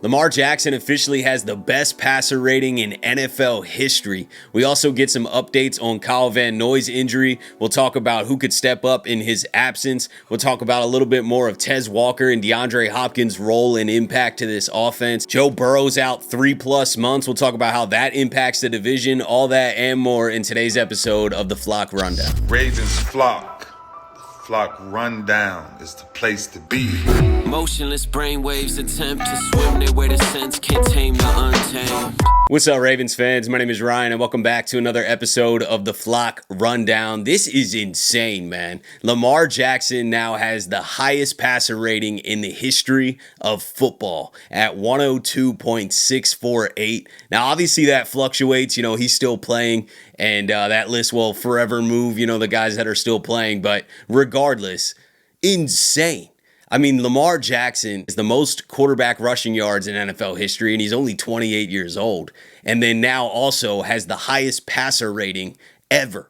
Lamar Jackson officially has the best passer rating in NFL history. We also get some updates on Kyle Van Noy's injury. We'll talk about who could step up in his absence. We'll talk about a little bit more of Tez Walker and DeAndre Hopkins' role and impact to this offense. Joe Burrow's out 3+ months. We'll talk about how that impacts the division, all that and more in today's episode of the Flock Rundown. Ravens Flock. Flock Rundown is the place to be. Motionless brainwaves attempt to swim their way to sense, can't tame the untamed. What's up, Ravens fans? My name is Ryan, and welcome back to another episode of the Flock Rundown. This is insane, man. Lamar Jackson now has the highest passer rating in the history of football at 102.648. Now, obviously, that fluctuates. You know, he's still playing, and that list will forever move, you know, the guys that are still playing. But regardless, insane. I mean, Lamar Jackson is the most quarterback rushing yards in NFL history, and he's only 28 years old. And then now also has the highest passer rating ever.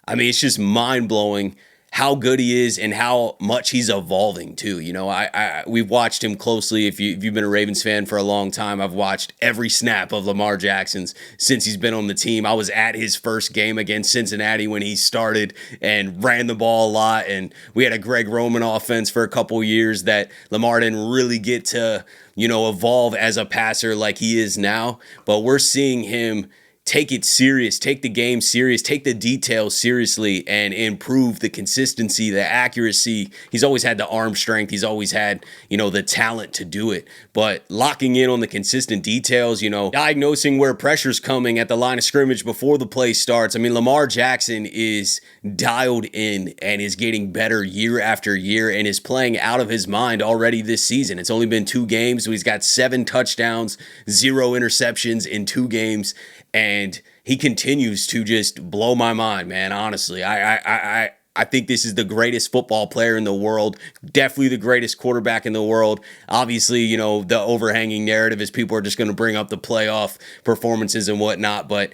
I mean, it's just mind-blowing how good he is and how much he's evolving too. You know, we've watched him closely. If you've been a Ravens fan for a long time, I've watched every snap of Lamar Jackson's since he's been on the team. I was at his first game against Cincinnati when he started and ran the ball a lot. And we had a Greg Roman offense for a couple years that Lamar didn't really get to, you know, evolve as a passer like he is now. But we're seeing him take it serious, take the game serious, take the details seriously, and improve the consistency, the accuracy. He's always had the arm strength. He's always had, you know, the talent to do it. But locking in on the consistent details, you know, diagnosing where pressure's coming at the line of scrimmage before the play starts. I mean, Lamar Jackson is dialed in and is getting better year after year and is playing out of his mind already this season. It's only been 2 games. So he's got 7 touchdowns, 0 interceptions in 2 games. And he continues to just blow my mind, man. Honestly, I think this is the greatest football player in the world. Definitely the greatest quarterback in the world. Obviously, you know, the overhanging narrative is people are just going to bring up the playoff performances and whatnot. But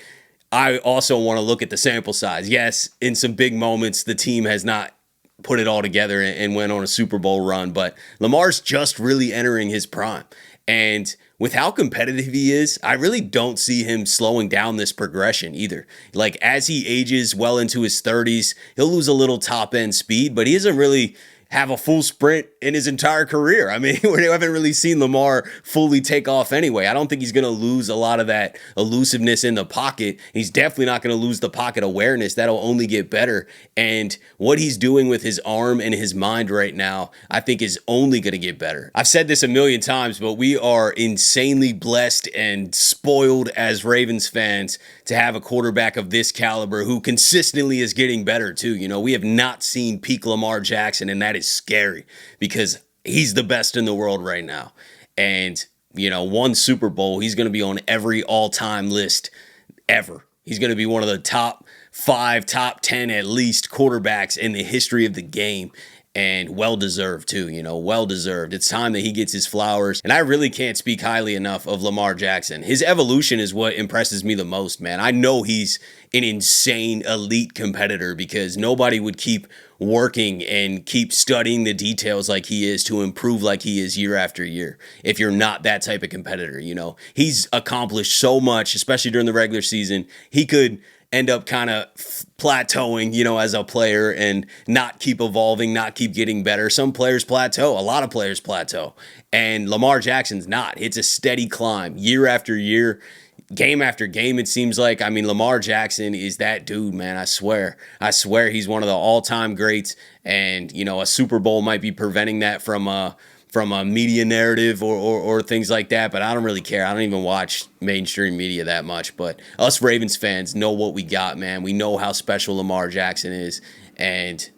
I also want to look at the sample size. Yes, in some big moments, the team has not put it all together and went on a Super Bowl run. But Lamar's just really entering his prime. And with how competitive he is, I really don't see him slowing down this progression either. Like, as he ages well into his 30s, he'll lose a little top end speed, but he doesn't really have a full sprint in his entire career. I mean, we haven't really seen Lamar fully take off anyway. I don't think he's going to lose a lot of that elusiveness in the pocket. He's definitely not going to lose the pocket awareness. That'll only get better. And what he's doing with his arm and his mind right now, I think is only going to get better. I've said this a million times, but we are insanely blessed and spoiled as Ravens fans to have a quarterback of this caliber who consistently is getting better too. You know, we have not seen peak Lamar Jackson, and that is scary because he's the best in the world right now. And, you know, 1 Super Bowl, he's going to be on every all-time list ever. He's going to be one of the top 5, top 10 at least quarterbacks in the history of the game. And well-deserved too, you know, well-deserved. It's time that he gets his flowers. And I really can't speak highly enough of Lamar Jackson. His evolution is what impresses me the most, man. I know he's an insane elite competitor because nobody would keep working and keep studying the details like he is to improve like he is year after year if you're not that type of competitor. You know, he's accomplished so much, especially during the regular season. He could end up kind of plateauing, you know, as a player and not keep evolving, not keep getting better. Some players plateau. A lot of players plateau. And Lamar Jackson's not. It's a steady climb year after year, game after game, it seems like. I mean, Lamar Jackson is that dude, man. I swear he's one of the all-time greats. And, you know, a Super Bowl might be preventing that from a media narrative or things like that, but I don't really care. I don't even watch mainstream media that much, but us Ravens fans know what we got, man. We know how special Lamar Jackson is, and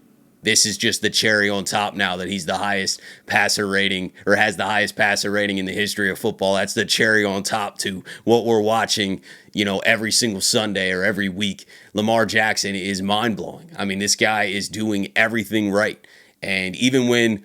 this is just the cherry on top now that he's the highest passer rating or has the highest passer rating in the history of football. That's the cherry on top to what we're watching, you know, every single Sunday or every week. Lamar Jackson is mind-blowing. I mean, this guy is doing everything right, and even when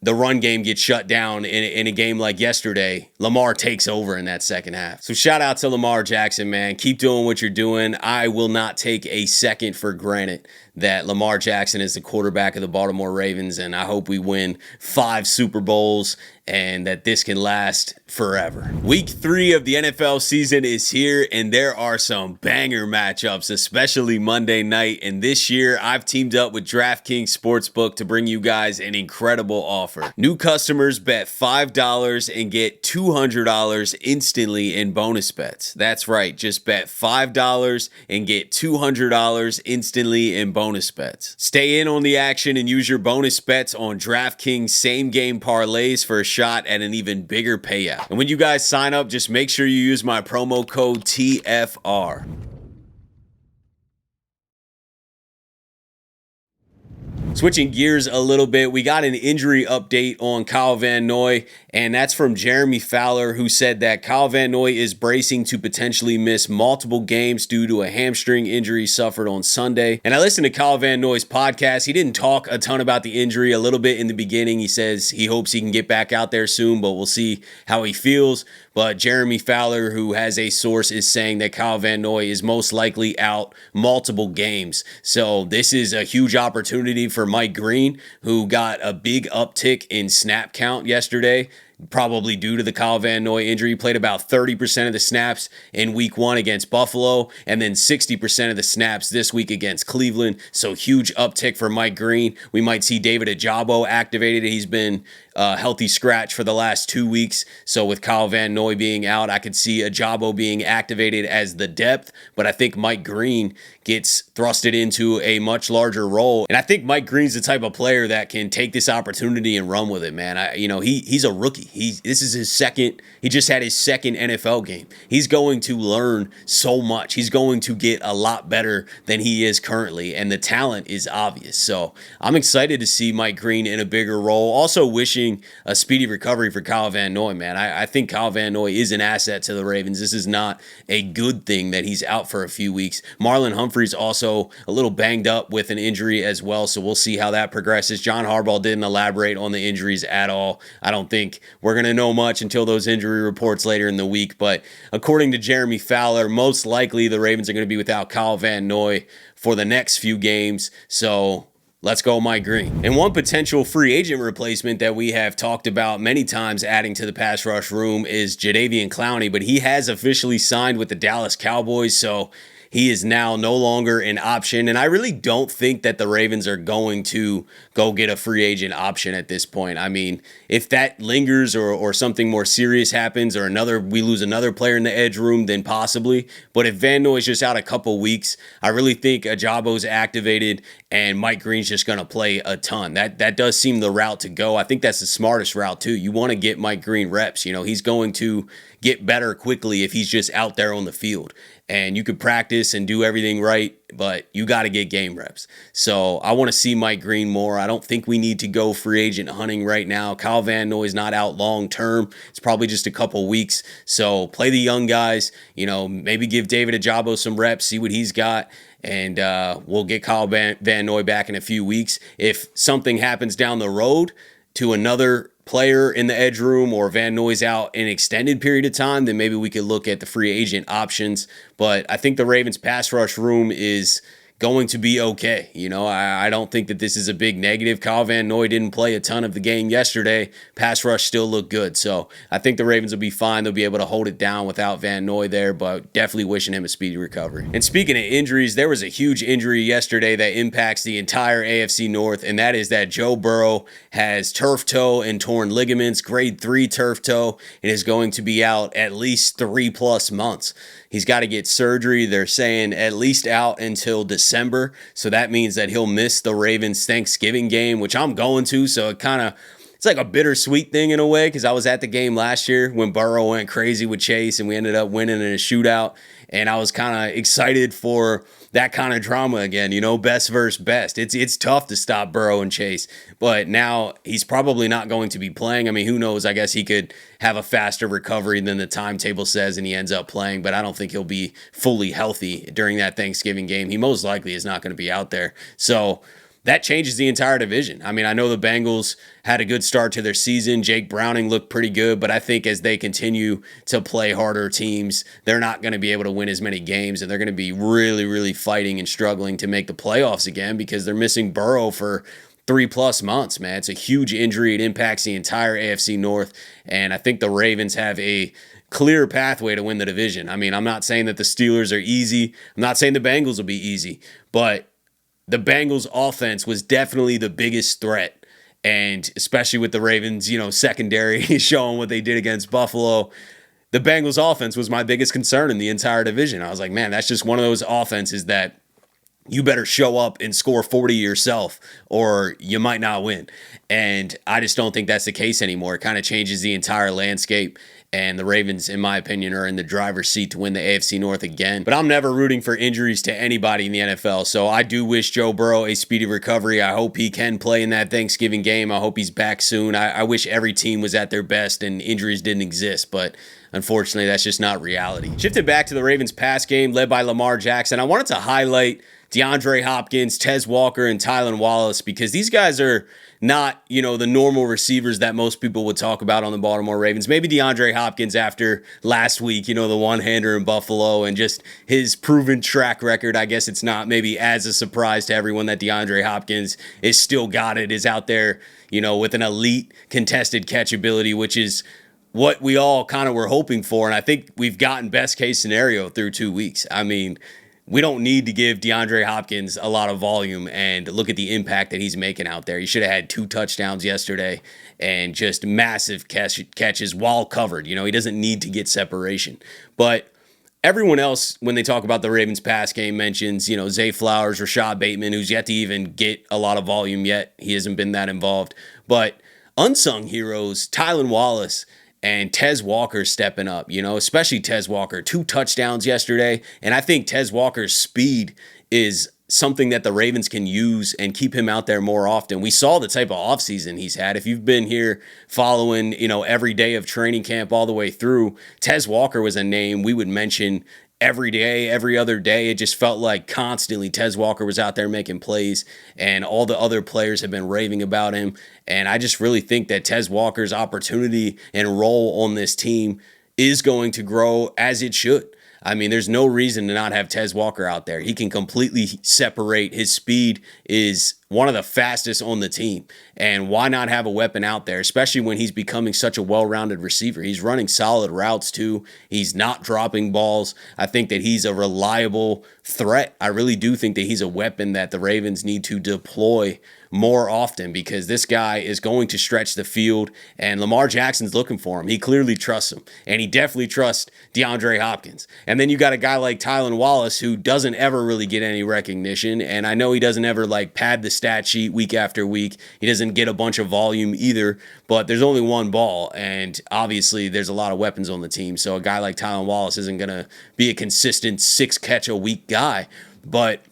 the run game gets shut down in a game like yesterday, Lamar takes over in that second half. So shout out to Lamar Jackson, man. Keep doing what you're doing. I will not take a second for granted that Lamar Jackson is the quarterback of the Baltimore Ravens, and I hope we win 5 Super Bowls and that this can last forever. Week 3 of the NFL season is here, and there are some banger matchups, especially Monday night. And this year, I've teamed up with DraftKings Sportsbook to bring you guys an incredible offer. New customers bet $5 and get $200 instantly in bonus bets. That's right, just bet $5 and get $200 instantly in bonus bets. Stay in on the action and use your bonus bets on DraftKings same-game parlays for a shot at an even bigger payout. And when you guys sign up, just make sure you use my promo code TFR. Switching gears a little bit, we got an injury update on Kyle Van Noy, and that's from Jeremy Fowler, who said that Kyle Van Noy is bracing to potentially miss multiple games due to a hamstring injury suffered on Sunday. And I listened to Kyle Van Noy's podcast. He didn't talk a ton about the injury. A little bit in the beginning, he says he hopes he can get back out there soon, but we'll see how he feels. But Jeremy Fowler, who has a source, is saying that Kyle Van Noy is most likely out multiple games. So this is a huge opportunity for Mike Green, who got a big uptick in snap count yesterday, probably due to the Kyle Van Noy injury. He played about 30% of the snaps in week 1 against Buffalo, and then 60% of the snaps this week against Cleveland. So huge uptick for Mike Green. We might see David Ojabo activated. He's been healthy scratch for the last 2 weeks. So with Kyle Van Noy being out, I could see Ojabo being activated as the depth, but I think Mike Green gets thrusted into a much larger role. And I think Mike Green's the type of player that can take this opportunity and run with it, man. He's a rookie. This is his second. He just had his second NFL game. He's going to learn so much. He's going to get a lot better than he is currently, and the talent is obvious. So I'm excited to see Mike Green in a bigger role. Also wishing a speedy recovery for Kyle Van Noy, man. I think Kyle Van Noy is an asset to the Ravens. This is not a good thing that he's out for a few weeks. Marlon Humphrey's also a little banged up with an injury as well, so we'll see how that progresses. John Harbaugh didn't elaborate on the injuries at all. I don't think we're going to know much until those injury reports later in the week, but according to Jeremy Fowler, most likely the Ravens are going to be without Kyle Van Noy for the next few games. So let's go Mike Green. And one potential free agent replacement that we have talked about many times adding to the pass rush room is Jadeveon Clowney, but he has officially signed with the Dallas Cowboys, so he is now no longer an option. And I really don't think that the Ravens are going to go get a free agent option at this point. I mean, if that lingers or something more serious happens or we lose another player in the edge room, then possibly. But if Van Noy's just out a couple weeks, I really think Ajabo's activated and Mike Green's just going to play a ton. That does seem the route to go. I think that's the smartest route too. You want to get Mike Green reps. He's going to get better quickly if he's just out there on the field. And you could practice and do everything right, but you got to get game reps. So I want to see Mike Green more. I don't think we need to go free agent hunting right now. Kyle Van Noy is not out long term. It's probably just a couple weeks. So play the young guys. Maybe give David Ojabo some reps, see what he's got. And we'll get Kyle Van Noy back in a few weeks. If something happens down the road to another player in the edge room or Van Noy's out an extended period of time, then maybe we could look at the free agent options. But I think the Ravens pass rush room is going to be okay. I don't think that this is a big negative. Kyle Van Noy didn't play a ton of the game yesterday. Pass rush still looked good. So I think the Ravens will be fine. They'll be able to hold it down without Van Noy there, but definitely wishing him a speedy recovery. And speaking of injuries, there was a huge injury yesterday that impacts the entire AFC North, and that is that Joe Burrow has turf toe and torn ligaments, grade 3 turf toe, and is going to be out at least 3+ months. He's got to get surgery. They're saying at least out until December. So that means that he'll miss the Ravens Thanksgiving game, which I'm going to. So it's like a bittersweet thing in a way, because I was at the game last year when Burrow went crazy with Chase and we ended up winning in a shootout. And I was kind of excited for that kind of drama again, best versus best. It's tough to stop Burrow and Chase, but now he's probably not going to be playing. I mean, who knows? I guess he could have a faster recovery than the timetable says and he ends up playing, but I don't think he'll be fully healthy during that Thanksgiving game. He most likely is not going to be out there. So that changes the entire division. I mean, I know the Bengals had a good start to their season. Jake Browning looked pretty good, but I think as they continue to play harder teams, they're not going to be able to win as many games, and they're going to be really, really fighting and struggling to make the playoffs again because they're missing Burrow for 3+ months, man. It's a huge injury. It impacts the entire AFC North, and I think the Ravens have a clear pathway to win the division. I mean, I'm not saying that the Steelers are easy. I'm not saying the Bengals will be easy, but the Bengals offense was definitely the biggest threat. And especially with the Ravens, secondary showing what they did against Buffalo, the Bengals offense was my biggest concern in the entire division. I was like, man, that's just one of those offenses that you better show up and score 40 yourself or you might not win. And I just don't think that's the case anymore. It kind of changes the entire landscape. And the Ravens, in my opinion, are in the driver's seat to win the AFC North again. But I'm never rooting for injuries to anybody in the NFL. So I do wish Joe Burrow a speedy recovery. I hope he can play in that Thanksgiving game. I hope he's back soon. I wish every team was at their best and injuries didn't exist. But unfortunately, that's just not reality. Shifted back to the Ravens pass game led by Lamar Jackson. I wanted to highlight DeAndre Hopkins, Tez Walker, and Tylan Wallace because these guys are not, the normal receivers that most people would talk about on the Baltimore Ravens. Maybe DeAndre Hopkins after last week, the one-hander in Buffalo and just his proven track record. I guess it's not maybe as a surprise to everyone that DeAndre Hopkins is still got it, is out there, with an elite contested catch ability, which is what we all kind of were hoping for. And I think we've gotten best case scenario through 2 weeks. I mean, we don't need to give DeAndre Hopkins a lot of volume, and look at the impact that he's making out there. He should have had 2 touchdowns yesterday and just massive catches while covered. He doesn't need to get separation. But everyone else, when they talk about the Ravens pass game, mentions, Zay Flowers, Rashad Bateman, who's yet to even get a lot of volume yet. He hasn't been that involved. But unsung heroes, Tylan Wallace and Tez Walker stepping up, especially Tez Walker. 2 touchdowns yesterday, and I think Tez Walker's speed is something that the Ravens can use and keep him out there more often. We saw the type of offseason he's had. If you've been here following, every day of training camp all the way through, Tez Walker was a name we would mention every day, every other day. It just felt like constantly Tez Walker was out there making plays, and all the other players have been raving about him. And I just really think that Tez Walker's opportunity and role on this team is going to grow as it should. I mean, there's no reason to not have Tez Walker out there. He can completely separate. His speed is one of the fastest on the team. And why not have a weapon out there, especially when he's becoming such a well-rounded receiver? He's running solid routes too. He's not dropping balls. I think that he's a reliable threat. I really do think that he's a weapon that the Ravens need to deploy more often, because this guy is going to stretch the field, and Lamar Jackson's looking for him. He clearly trusts him, and he definitely trusts DeAndre Hopkins. And then you got a guy like Tylan Wallace who doesn't ever really get any recognition, and I know he doesn't ever pad the stat sheet week after week. He doesn't get a bunch of volume either, but there's only one ball, and obviously there's a lot of weapons on the team. So a guy like Tylan Wallace isn't going to be a consistent 6-catch-a-week guy, but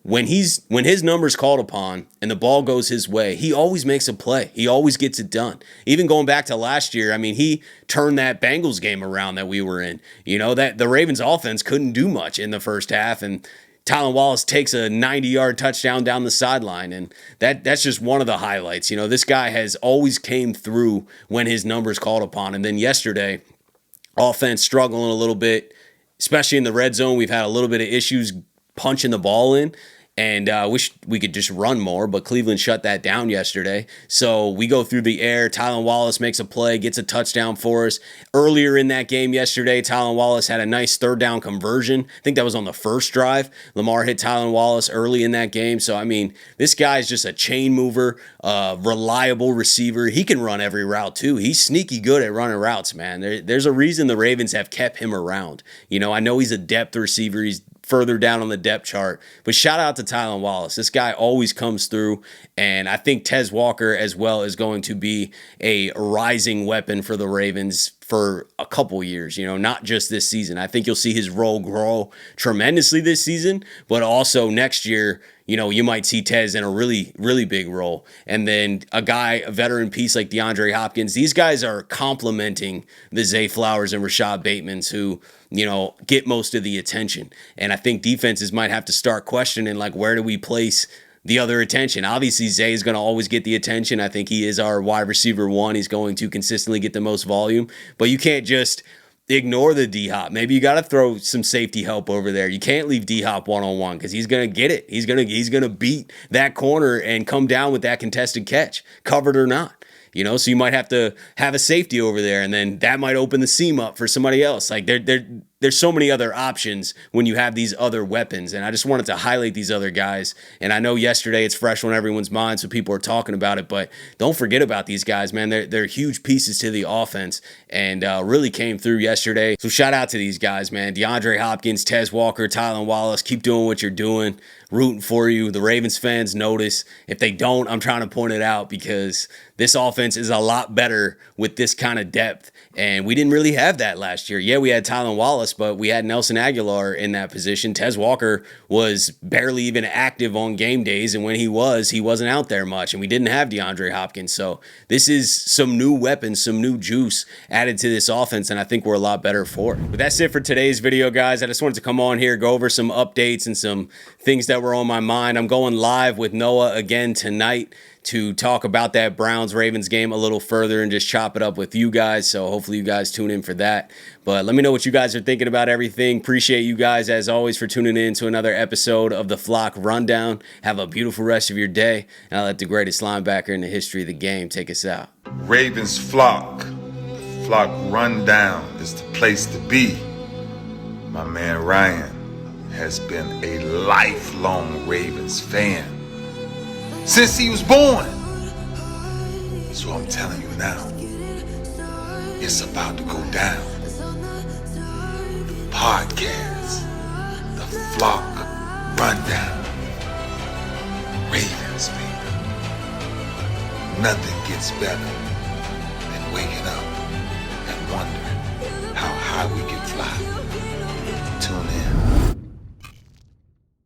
when his number's called upon and the ball goes his way, he always makes a play. He always gets it done. Even going back to last year, I mean, he turned that Bengals game around that we were in. That the Ravens offense couldn't do much in the first half, and Tylan Wallace takes a 90-yard touchdown down the sideline, and that's just one of the highlights. This guy has always came through when his number's called upon. And then yesterday, offense struggling a little bit, especially in the red zone. We've had a little bit of issues punching the ball in, and I wish we could just run more, but Cleveland shut that down yesterday. So we go through the air. Tylan Wallace makes a play, gets a touchdown for us. Earlier in that game yesterday, Tylan Wallace had a nice 3rd down conversion. I think that was on the first drive. Lamar hit Tylan Wallace early in that game. So, I mean, this guy is just a chain mover, reliable receiver. He can run every route, too. He's sneaky good at running routes, man. There's a reason the Ravens have kept him around. I know he's a depth receiver. He's further down on the depth chart. But shout out to Tylan Wallace. This guy always comes through, and I think Tez Walker as well is going to be a rising weapon for the Ravens for a couple years, not just this season. I think you'll see his role grow tremendously this season, but also next year, you might see Tez in a really, really big role. And then a veteran piece like DeAndre Hopkins, these guys are complementing the Zay Flowers and Rashad Batemans who, get most of the attention. And I think defenses might have to start questioning, where do we place the other attention? Obviously, Zay is going to always get the attention. I think he is our wide receiver 1. He's going to consistently get the most volume. But you can't just ignore the D-Hop. Maybe you got to throw some safety help over there. You can't leave D-Hop one-on-one because he's going to get it. He's going to beat that corner and come down with that contested catch, covered or not. So you might have to have a safety over there, and then that might open the seam up for somebody else. Like there's so many other options when you have these other weapons, and I just wanted to highlight these other guys. And I know yesterday it's fresh on everyone's mind, so people are talking about it, but don't forget about these guys, man. They're huge pieces to the offense, and really came through yesterday. So shout out to these guys, man. DeAndre Hopkins, Tez Walker, Tylan Wallace, keep doing what you're doing. Rooting for you. The Ravens fans notice. If they don't, I'm trying to point it out because this offense is a lot better with this kind of depth. And we didn't really have that last year. Yeah, we had Tylan Wallace, but we had Nelson Aguilar in that position. Tez Walker was barely even active on game days. And when he wasn't out there much. And we didn't have DeAndre Hopkins. So this is some new weapons, some new juice added to this offense. And I think we're a lot better for it. But that's it for today's video, guys. I just wanted to come on here, go over some updates and some things that were on my mind. I'm going live with Noah again tonight to talk about that Browns-Ravens game a little further and just chop it up with you guys. So hopefully you guys tune in for that. But let me know what you guys are thinking about everything. Appreciate you guys, as always, for tuning in to another episode of the Flock Rundown. Have a beautiful rest of your day. And I'll let the greatest linebacker in the history of the game take us out. Ravens Flock. The Flock Rundown is the place to be. My man Ryan has been a lifelong Ravens fan since he was born. So I'm telling you now, it's about to go down. The podcast, the Flock Rundown. Ravens, baby. Nothing gets better than waking up and wondering how high we can fly. Tune in.